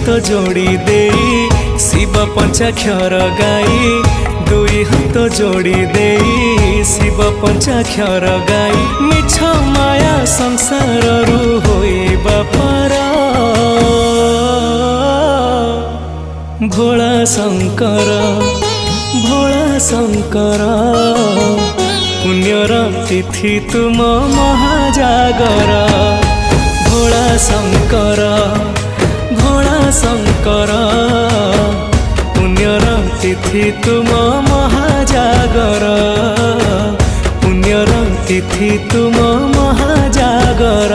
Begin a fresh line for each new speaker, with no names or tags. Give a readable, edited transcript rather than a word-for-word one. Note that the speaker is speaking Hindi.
हाथ जोड़ी दे शिव पंचाक्षर गाई दुई हाथ जोड़ी दे शिव पंचाक्षर गाई मिछ माया संसार रु होइबा पार भोला शंकर पुण्यर तिथि तुम महाजागर भोला शंकर पुण्यर तिथि तुम महाजागर पुण्यर तिथि तुम महाजागर।